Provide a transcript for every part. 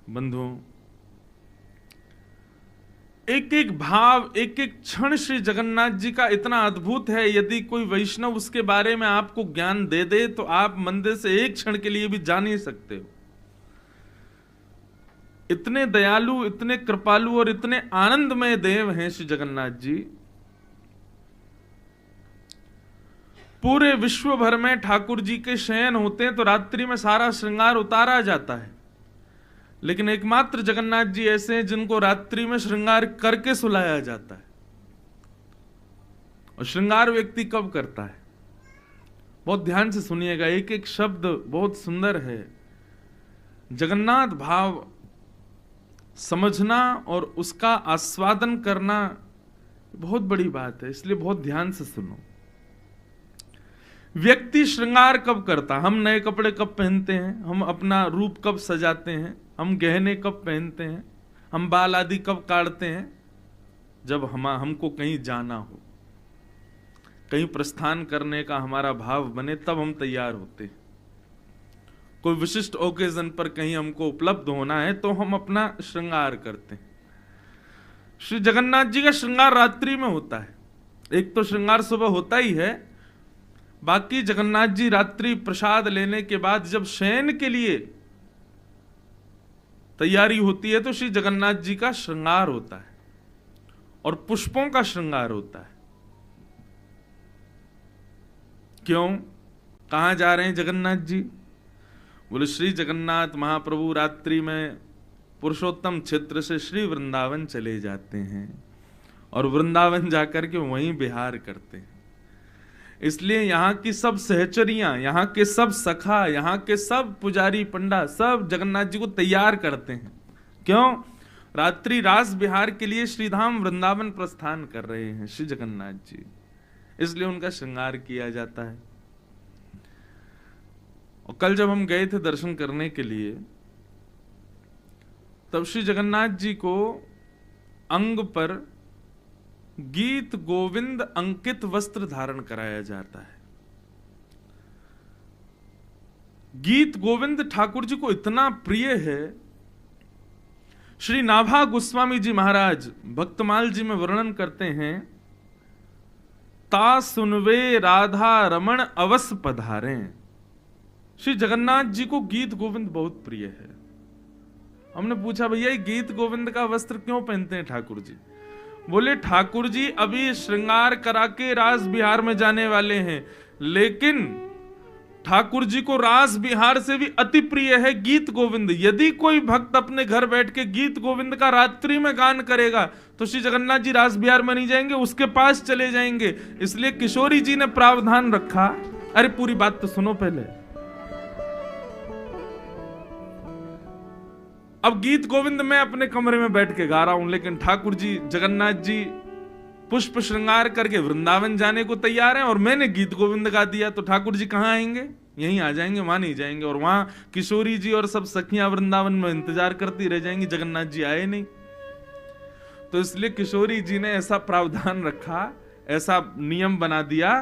बंधुओं, एक एक भाव, एक एक क्षण श्री जगन्नाथ जी का इतना अद्भुत है। यदि कोई वैष्णव उसके बारे में आपको ज्ञान दे दे तो आप मंदिर से एक क्षण के लिए भी जा नहीं सकते हो। इतने दयालु, इतने कृपालु और इतने आनंदमय देव हैं श्री जगन्नाथ जी। पूरे विश्व भर में ठाकुर जी के शयन होते हैं तो रात्रि में सारा श्रृंगार उतारा जाता है, लेकिन एकमात्र जगन्नाथ जी ऐसे हैं जिनको रात्रि में श्रृंगार करके सुलाया जाता है। और श्रृंगार व्यक्ति कब करता है? बहुत ध्यान से सुनिएगा, एक एक शब्द बहुत सुंदर है। जगन्नाथ भाव समझना और उसका आस्वादन करना बहुत बड़ी बात है, इसलिए बहुत ध्यान से सुनो। व्यक्ति श्रृंगार कब करता? हम नए कपड़े कब पहनते हैं? हम अपना रूप कब सजाते हैं? हम गहने कब पहनते हैं? हम बाल आदि कब काटते हैं? जब हमको कहीं जाना हो, कहीं प्रस्थान करने का हमारा भाव बने, तब हम तैयार होते हैं। कोई विशिष्ट ओकेजन पर कहीं हमको उपलब्ध होना है तो हम अपना श्रृंगार करते हैं। श्री जगन्नाथ जी का श्रृंगार रात्रि में होता है। एक तो श्रृंगार सुबह होता ही है, बाकी जगन्नाथ जी रात्रि प्रसाद लेने के बाद जब शयन के लिए तैयारी होती है तो श्री जगन्नाथ जी का श्रृंगार होता है और पुष्पों का श्रृंगार होता है। क्यों? कहां जा रहे हैं जगन्नाथ जी? बोले श्री जगन्नाथ महाप्रभु रात्रि में पुरुषोत्तम क्षेत्र से श्री वृंदावन चले जाते हैं और वृंदावन जाकर के वहीं विहार करते हैं। इसलिए यहाँ की सब सहचरियां, यहाँ के सब सखा, यहाँ के सब पुजारी पंडा सब जगन्नाथ जी को तैयार करते हैं। क्यों? रात्रि रास विहार के लिए श्रीधाम वृंदावन प्रस्थान कर रहे हैं श्री जगन्नाथ जी, इसलिए उनका श्रृंगार किया जाता है। और कल जब हम गए थे दर्शन करने के लिए, तब श्री जगन्नाथ जी को अंग पर गीत गोविंद अंकित वस्त्र धारण कराया जाता है। गीत गोविंद ठाकुर जी को इतना प्रिय है। श्री नाभा गोस्वामी जी महाराज भक्तमाल जी में वर्णन करते हैं, ता सुनवे राधा रमण अवस पधारें। श्री जगन्नाथ जी को गीत गोविंद बहुत प्रिय है। हमने पूछा, भैया ये गीत गोविंद का वस्त्र क्यों पहनते हैं ठाकुर जी? बोले ठाकुर जी अभी श्रृंगार करा के रास बिहार में जाने वाले हैं, लेकिन ठाकुर जी को रास बिहार से भी अति प्रिय है गीत गोविंद। यदि कोई भक्त अपने घर बैठ के गीत गोविंद का रात्रि में गान करेगा तो श्री जगन्नाथ जी रास बिहार में नहीं जाएंगे, उसके पास चले जाएंगे। इसलिए किशोरी जी ने प्रावधान रखा। अरे पूरी बात तो सुनो पहले। अब गीत गोविंद मैं अपने कमरे में बैठ के गा रहा हूं, लेकिन ठाकुर जी जगन्नाथ जी पुष्प श्रृंगार करके वृंदावन जाने को तैयार हैं और मैंने गीत गोविंद गा दिया, तो ठाकुर जी कहां आएंगे? यहीं आ जाएंगे, वहां नहीं जाएंगे। और वहां किशोरी जी और सब सखियां वृंदावन में इंतजार करती रह जाएंगी, जगन्नाथ जी आए नहीं। तो इसलिए किशोरी जी ने ऐसा प्रावधान रखा, ऐसा नियम बना दिया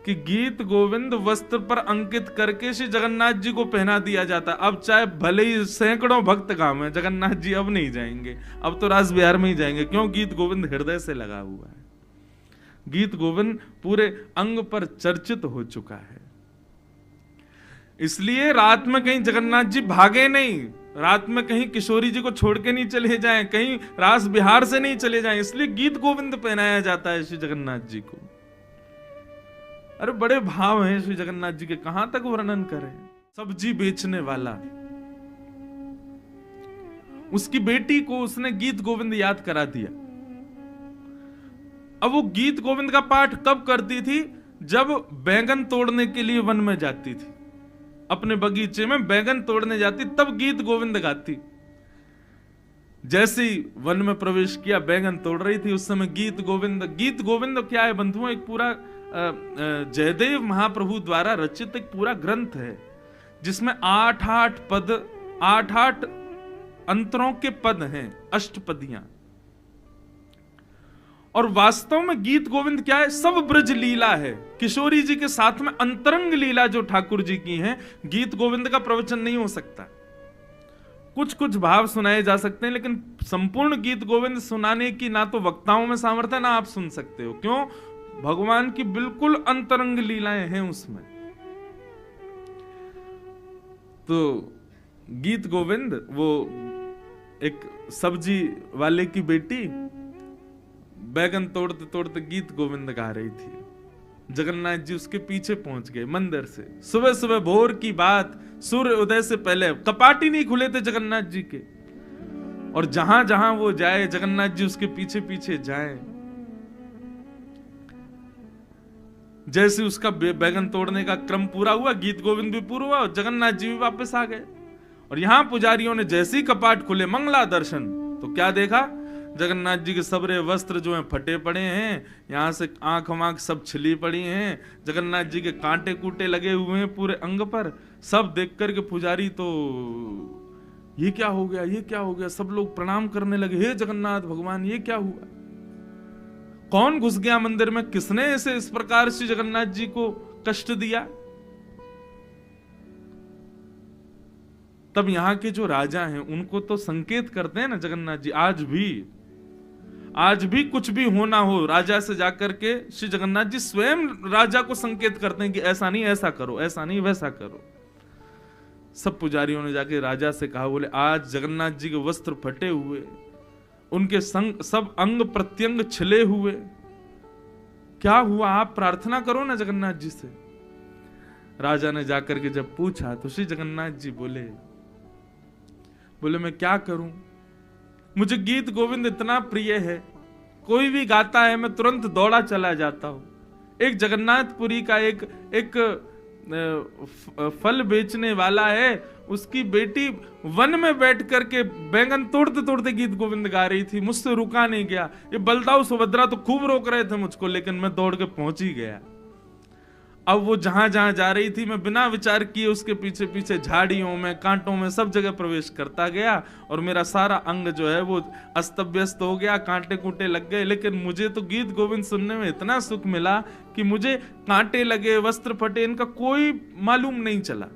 कि गीत गोविंद वस्त्र पर अंकित करके श्री जगन्नाथ जी को पहना दिया जाता। अब चाहे भले ही सैकड़ों भक्त गांव में, जगन्नाथ जी अब नहीं जाएंगे, अब तो रास बिहार में ही जाएंगे। क्यों? गीत गोविंद हृदय से लगा हुआ है। गीत गोविंद पूरे अंग पर चर्चित हो चुका है। इसलिए रात में कहीं जगन्नाथ जी भागे नहीं, रात में कहीं किशोरी जी को छोड़ के नहीं चले जाएं, कहीं रास बिहार से नहीं चले जाएं, इसलिए गीत गोविंद पहनाया जाता है श्री जगन्नाथ जी को। अरे बड़े भाव हैं श्री जगन्नाथ जी के, कहां तक वर्णन करें। सब्जी बेचने वाला, उसकी बेटी को उसने गीत गोविंद याद करा दिया। अब वो गीत गोविंद का पाठ कब करती थी? जब बैंगन तोड़ने के लिए वन में जाती थी, अपने बगीचे में बैंगन तोड़ने जाती, तब गीत गोविंद गाती। जैसे ही वन में प्रवेश किया, बैंगन तोड़ रही थी, उस समय गीत गोविंद। गीत गोविंद क्या है बंधुओं? एक पूरा जयदेव महाप्रभु द्वारा रचित एक पूरा ग्रंथ है, जिसमें 8-8 पद, 8-8 अंतरों के पद हैं, अष्टपदियां। और वास्तव में गीत गोविंद क्या है? सब ब्रज लीला है। किशोरी जी के साथ में अंतरंग लीला जो ठाकुर जी की है, गीत गोविंद का प्रवचन नहीं हो सकता। कुछ कुछ भाव सुनाए जा सकते हैं, लेकिन संपूर्ण गीत गोविंद सुनाने की ना तो वक्ताओं में सामर्थ्य ना आप सुन सकते हो। क्यों? भगवान की बिल्कुल अंतरंग लीलाएं हैं उसमें। तो गीत गोविंद, वो एक सब्जी वाले की बेटी बैगन तोड़ते तोड़ते गीत गोविंद गा रही थी। जगन्नाथ जी उसके पीछे पहुंच गए मंदिर से। सुबह सुबह भोर की बात, सूर्य उदय से पहले, कपाट ही नहीं खुले थे जगन्नाथ जी के, और जहां जहां वो जाए जगन्नाथ जी उसके पीछे पीछे जाएं। जैसे उसका बैगन तोड़ने का क्रम पूरा हुआ, गीत गोविंद भी पूरा हुआ और जगन्नाथ जी भी वापस आ गए। और यहां पुजारियों ने जैसे ही कपाट खुले, मंगला दर्शन, तो क्या देखा? जगन्नाथ जी के सबरे वस्त्र जो हैं फटे पड़े हैं, यहां से आंख वाँख सब छिली पड़ी हैं, जगन्नाथ जी के कांटे कूटे लगे हुए हैं पूरे अंग पर। सब देख करके पुजारी तो ये क्या हो गया, ये क्या हो गया, सब लोग प्रणाम करने लगे, हे जगन्नाथ भगवान ये क्या हुआ, कौन घुस गया मंदिर में, किसने ऐसे इस प्रकार से जगन्नाथ जी को कष्ट दिया। तब यहां के जो राजा हैं उनको तो संकेत करते हैं ना जगन्नाथ जी। आज भी कुछ भी होना हो, राजा से जाकर के श्री जगन्नाथ जी स्वयं राजा को संकेत करते हैं कि ऐसा नहीं ऐसा करो, ऐसा नहीं वैसा करो। सब पुजारियों ने जाके राजा से कहा, बोले आज जगन्नाथ जी के वस्त्र फटे हुए, उनके संग सब अंग प्रत्यंग छिले हुए, क्या हुआ, आप प्रार्थना करो ना जगन्नाथ जी से। राजा ने जाकर के जब पूछा तो श्री जगन्नाथ जी बोले मैं क्या करूं, मुझे गीत गोविंद इतना प्रिय है, कोई भी गाता है मैं तुरंत दौड़ा चला जाता हूं। एक जगन्नाथपुरी का एक फल बेचने वाला है, उसकी बेटी वन में बैठ करके बैंगन तोड़ते तोड़ते गीत गोविंद गा रही थी, मुझसे रुका नहीं गया। ये बलदाऊ सुभद्रा तो खूब रोक रहे थे मुझको, लेकिन मैं दौड़ के पहुंच ही गया। अब वो जहां जहां जा रही थी मैं बिना विचार किए उसके पीछे पीछे झाड़ियों में, कांटों में, सब जगह प्रवेश करता गया, और मेरा सारा अंग जो है वो अस्त व्यस्त हो गया, कांटे कूटे लग गए। लेकिन मुझे तो गीत गोविंद सुनने में इतना सुख मिला कि मुझे कांटे लगे, वस्त्र फटे, इनका कोई मालूम नहीं चला।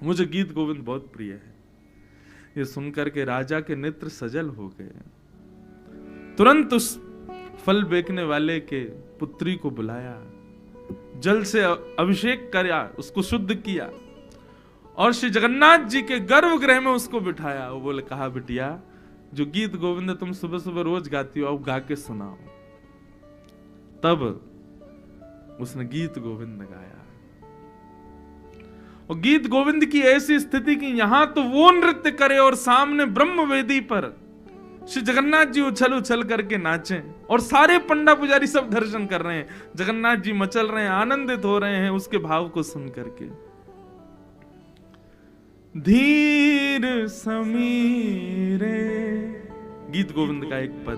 मुझे गीत गोविंद बहुत प्रिय है। ये सुनकर के राजा के नेत्र सजल हो गए। तुरंत उस फल बेचने वाले के पुत्री को बुलाया, जल से अभिषेक किया, उसको शुद्ध किया, और श्री जगन्नाथ जी के गर्भगृह में उसको बिठाया। वो बोले, कहा बिटिया जो गीत गोविंद तुम सुबह सुबह रोज गाती हो, अब गा के सुनाओ। तब उसने गीत गोविंद गाया। और गीत गोविंद की ऐसी स्थिति कि यहां तो वो नृत्य करे और सामने ब्रह्मवेदी पर श्री जगन्नाथ जी उछल उछल करके नाचें, और सारे पंडा पुजारी सब दर्शन कर रहे हैं, जगन्नाथ जी मचल रहे हैं, आनंदित हो रहे हैं उसके भाव को सुन करके। धीर समीरे, गीत गोविंद का एक पद,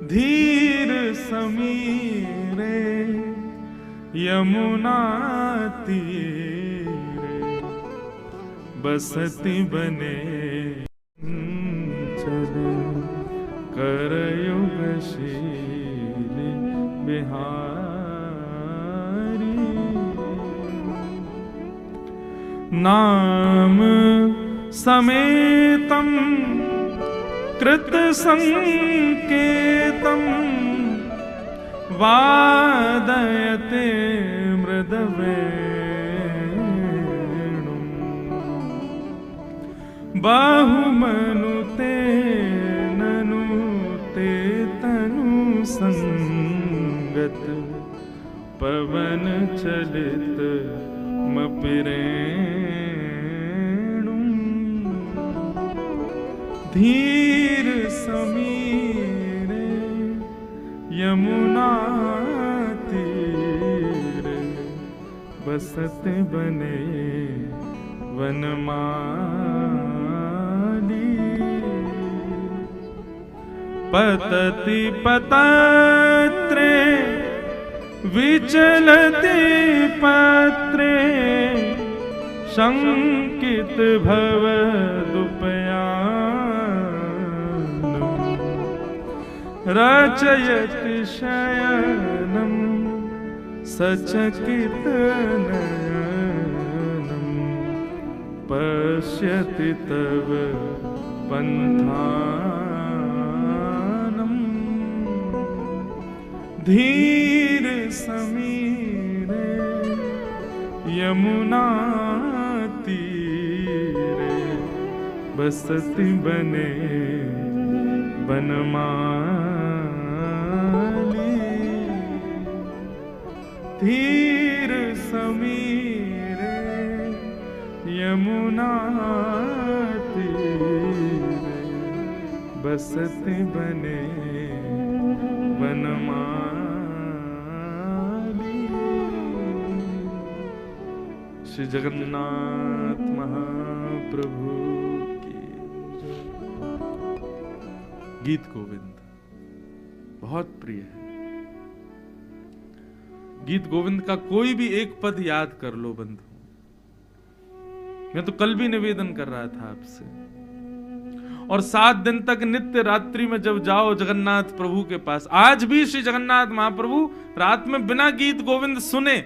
धीर समीरे यमुना तीरे बसती बने करयुगशील बिहारी। नाम समेतम कृत संकेतम वादयते मृदवेणुं बहुमनुते ननुते तनु संगत पवन चलित मपिरेणुं धीर समीरे यमुना तीरे बसत बने वनमाली। पतति पतत्रे विचलति पत्रे शंकित भवदुपयानम् रचयति शयनम् सचकित नयनम् पश्यति तव पंथानम् धीर समीरे यमुना तीरे बसति बने बनमाली धीर समीरे यमुना तीरे बसति बने बनमाली। श्री जगन्नाथ महाप्रभु की गीत गोविंद बहुत प्रिय है। गीत गोविंद का कोई भी एक पद याद कर लो बंधु। मैं तो कल भी निवेदन कर रहा था आपसे, और 7 दिन तक नित्य रात्रि में जब जाओ जगन्नाथ प्रभु के पास, आज भी श्री जगन्नाथ महाप्रभु रात में बिना गीत गोविंद सुने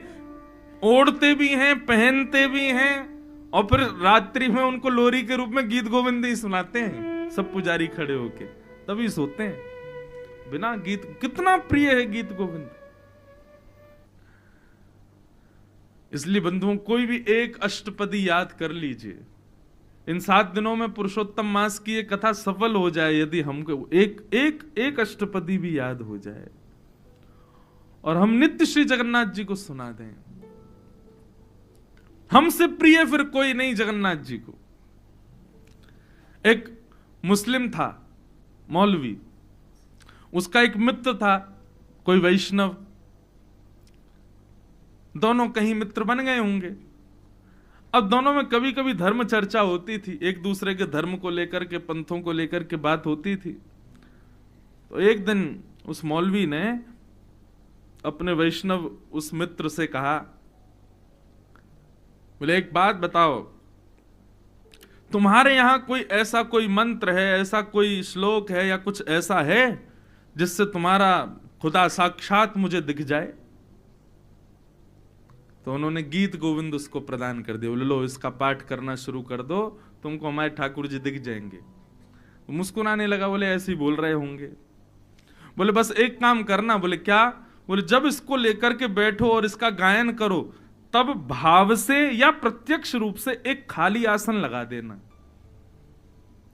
ओढ़ते भी हैं, पहनते भी हैं, और फिर रात्रि में उनको लोरी के रूप में गीत गोविंद ही सुनाते हैं, सब पुजारी खड़े होके, तभी सोते हैं बिना गीत। कितना प्रिय है गीत गोविंद। इसलिए बंधुओं कोई भी एक अष्टपदी याद कर लीजिए। इन 7 दिनों में पुरुषोत्तम मास की ये कथा सफल हो जाए यदि हमको एक अष्टपदी भी याद हो जाए और हम नित्य श्री जगन्नाथ जी को सुना दें। हमसे प्रिय फिर कोई नहीं जगन्नाथ जी को। एक मुस्लिम था मौलवी, उसका एक मित्र था कोई वैष्णव, दोनों कहीं मित्र बन गए होंगे। अब दोनों में कभी कभी धर्म चर्चा होती थी, एक दूसरे के धर्म को लेकर के, पंथों को लेकर के बात होती थी। तो एक दिन उस मौलवी ने अपने वैष्णव उस मित्र से कहा, बोले एक बात बताओ, तुम्हारे यहां कोई मंत्र है, ऐसा कोई श्लोक है या कुछ ऐसा है जिससे तुम्हारा खुदा साक्षात मुझे दिख जाए? तो उन्होंने गीत गोविंद उसको प्रदान कर दिया। बोले लो इसका पाठ करना शुरू कर दो, तुमको हमारे ठाकुर जी दिख जाएंगे। तो मुस्कुराने लगा, बोले ऐसे ही बोल रहे होंगे। बोले बस एक काम करना। बोले क्या? बोले जब इसको लेकर के बैठो और इसका गायन करो, तब भाव से या प्रत्यक्ष रूप से एक खाली आसन लगा देना।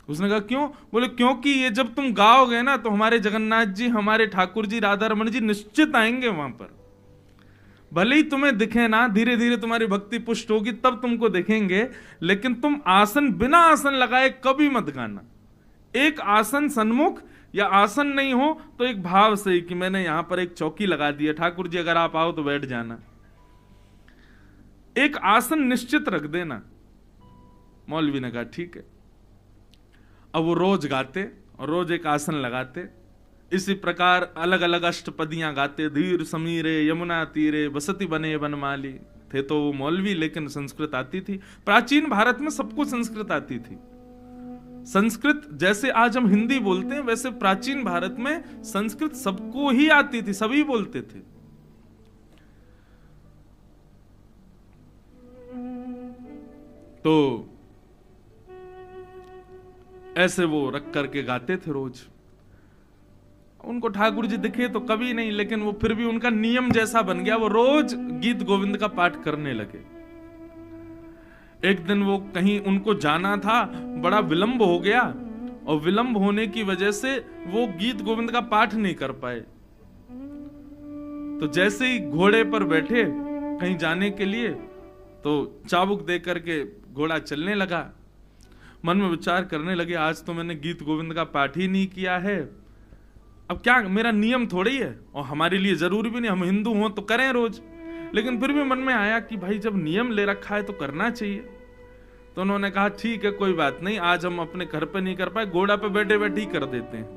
उसने कहा क्यों? बोले क्योंकि ये जब तुम गाओगे ना तो हमारे जगन्नाथ जी, हमारे ठाकुर जी, राधा रमन जी निश्चित आएंगे वहां पर। भले ही तुम्हें दिखे ना, धीरे धीरे तुम्हारी भक्ति पुष्ट होगी तब तुमको देखेंगे, लेकिन तुम आसन बिना आसन लगाए कभी मत गाना। एक आसन सन्मुख या आसन नहीं हो तो एक भाव से ही कि मैंने यहां पर एक चौकी लगा दी है, ठाकुर जी अगर आप आओ तो बैठ जाना। एक आसन निश्चित रख देना। मौलवी ने कहा ठीक है। अब वो रोज गाते और रोज एक आसन लगाते। इसी प्रकार अलग अलग अष्टपदियां गाते। धीर समीरे यमुना तीरे बसती बने बनमाली। थे तो वो मौलवी, लेकिन संस्कृत आती थी। प्राचीन भारत में सबको संस्कृत आती थी। संस्कृत जैसे आज हम हिंदी बोलते हैं, वैसे प्राचीन भारत में संस्कृत सबको ही आती थी, सभी बोलते थे। तो ऐसे वो रख करके गाते थे रोज। उनको ठाकुर जी दिखे तो कभी नहीं, लेकिन वो फिर भी उनका नियम जैसा बन गया, वो रोज गीत गोविंद का पाठ करने लगे। एक दिन वो कहीं उनको जाना था, बड़ा विलंब हो गया, और विलंब होने की वजह से वो गीत गोविंद का पाठ नहीं कर पाए। तो जैसे ही घोड़े पर बैठे कहीं जाने के लिए, तो चाबुक दे करके घोड़ा चलने लगा। मन में विचार करने लगे, आज तो मैंने गीत गोविंद का पाठ ही नहीं किया है, अब क्या, मेरा नियम थोड़ी है, और हमारे लिए जरूरी भी नहीं, हम हिंदू हों तो करें रोज। लेकिन फिर भी मन में आया कि भाई जब नियम ले रखा है तो करना चाहिए। तो उन्होंने कहा ठीक है कोई बात नहीं, आज हम अपने घर पे नहीं कर पाए, घोड़ा पे बैठे बैठे ही कर देते हैं।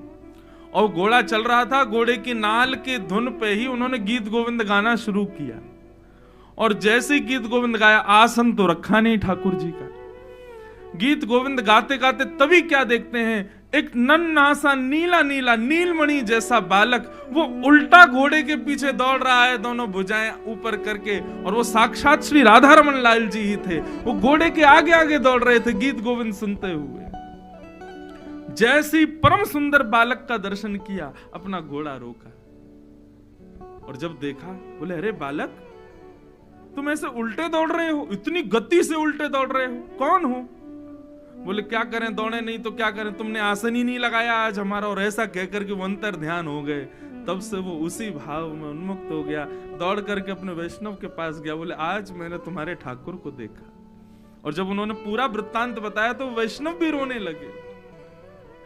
और घोड़ा चल रहा था, घोड़े की नाल की धुन पे ही उन्होंने गीत गोविंद गाना शुरू किया। और जैसे ही गीत गोविंद गाया, आसन तो रखा नहीं ठाकुर जी का, गीत गोविंद गाते गाते तभी क्या देखते हैं, एक नन्हा सा नीला नीला नीलमणि जैसा बालक वो उल्टा घोड़े के पीछे दौड़ रहा है, दोनों भुजाएं ऊपर करके, और वो साक्षात श्री राधा रमन लाल जी ही थे। वो घोड़े के आगे आगे दौड़ रहे थे गीत गोविंद सुनते हुए। जैसी परम सुंदर बालक का दर्शन किया, अपना घोड़ा रोका और जब देखा, बोले अरे बालक, तुम ऐसे उल्टे दौड़ रहे हो, इतनी गति से उल्टे दौड़ रहे हो, कौन हो? बोले क्या करें, दौड़े नहीं तो क्या करें, तुमने आसन ही नहीं लगाया आज हमारा। और ऐसा कहकर के वो अंतर ध्यान हो गए। तब से वो उसी भाव में उन्मुक्त हो गया, दौड़ करके अपने वैष्णव के पास गया। बोले आज मैंने तुम्हारे ठाकुर को देखा। और जब उन्होंने पूरा वृत्तांत बताया तो वैष्णव भी रोने लगे,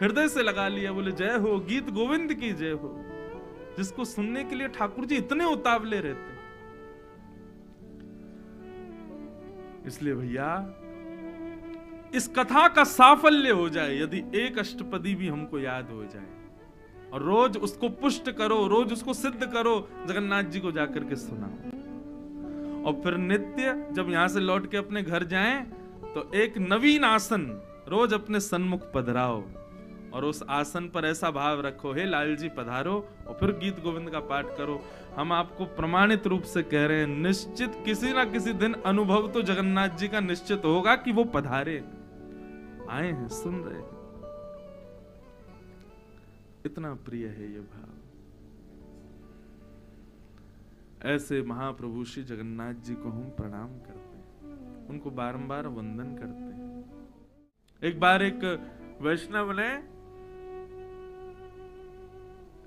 हृदय से लगा लिया। बोले जय हो, गीत गोविंद की जय हो, जिसको सुनने के लिए ठाकुर जी इतने उतावले रहते। इसलिए भैया, इस कथा का साफल्य हो जाए यदि एक अष्टपदी भी हमको याद हो जाए, और रोज उसको पुष्ट करो, रोज उसको सिद्ध करो, जगन्नाथ जी को जाकर के सुनाओ। और फिर नित्य जब यहां से लौट के अपने घर जाएं तो एक नवीन आसन रोज अपने सन्मुख पधराओ, और उस आसन पर ऐसा भाव रखो, हे लाल जी पधारो, और फिर गीत गोविंद का पाठ करो। हम आपको प्रमाणित रूप से कह रहे हैं, निश्चित किसी ना किसी दिन अनुभव तो जगन्नाथ जी का निश्चित होगा कि वो पधारे, आए हैं, सुन रहे हैं। इतना प्रिय है ये भाव। ऐसे महाप्रभु श्री जगन्नाथ जी को हम प्रणाम करते हैं, उनको बारंबार वंदन करते हैं। एक बार एक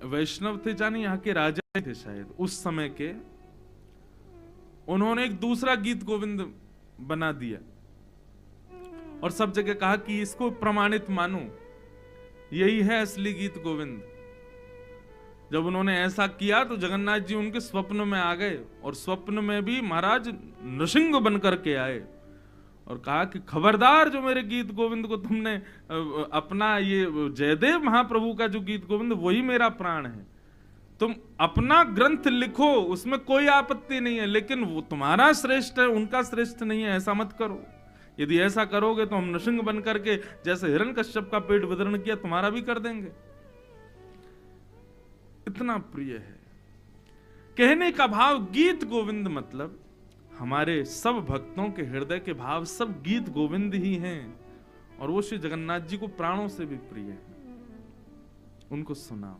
वैष्णव थे, जाने यहाँ के राजा थे शायद उस समय के, उन्होंने एक दूसरा गीत गोविंद बना दिया और सब जगह कहा कि इसको प्रमाणित मानो, यही है असली गीत गोविंद। जब उन्होंने ऐसा किया तो जगन्नाथ जी उनके स्वप्न में आ गए, और स्वप्न में भी महाराज नृसिंह बनकर के आए और कहा कि खबरदार, जो मेरे गीत गोविंद को तुमने अपना, ये जयदेव महाप्रभु का जो गीत गोविंद वही मेरा प्राण है, तुम अपना ग्रंथ लिखो, उसमें कोई आपत्ति नहीं है, लेकिन वो तुम्हारा श्रेष्ठ है, उनका श्रेष्ठ नहीं है, ऐसा मत करो। यदि ऐसा करोगे तो हम नृसिंह बनकर के, जैसे हिरण्यकश्यप का पेट विदरण किया, तुम्हारा भी कर देंगे। इतना प्रिय है। कहने का भाव गीत गोविंद मतलब हमारे सब भक्तों के हृदय के भाव सब गीत गोविंद ही हैं, और वो श्री जगन्नाथ जी को प्राणों से भी प्रिय है। उनको सुनाओ,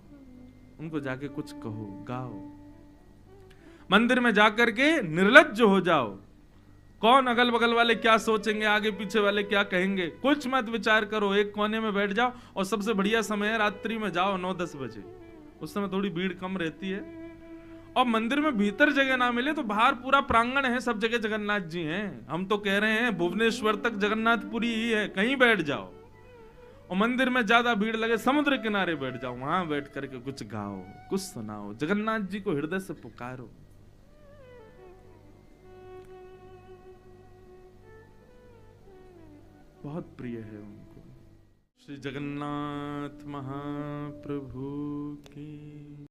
उनको जाके कुछ कहो, गाओ, मंदिर में जाकर के निर्लज्ज हो जाओ। कौन अगल बगल वाले क्या सोचेंगे, आगे पीछे वाले क्या कहेंगे, कुछ मत विचार करो, एक कोने में बैठ जाओ। और सबसे बढ़िया समय है रात्रि में जाओ, 9-10 बजे, उस समय थोड़ी भीड़ कम रहती है। और मंदिर में भीतर जगह ना मिले तो बाहर पूरा प्रांगण है, सब जगह जगन्नाथ जी हैं। हम तो कह रहे हैं भुवनेश्वर तक जगन्नाथपुरी ही है, कहीं बैठ जाओ। और मंदिर में ज्यादा भीड़ लगे, समुद्र किनारे बैठ जाओ, वहां बैठ करके कुछ गाओ, कुछ सुनाओ, जगन्नाथ जी को हृदय से पुकारो। बहुत प्रिय है उनको। श्री जगन्नाथ महाप्रभु की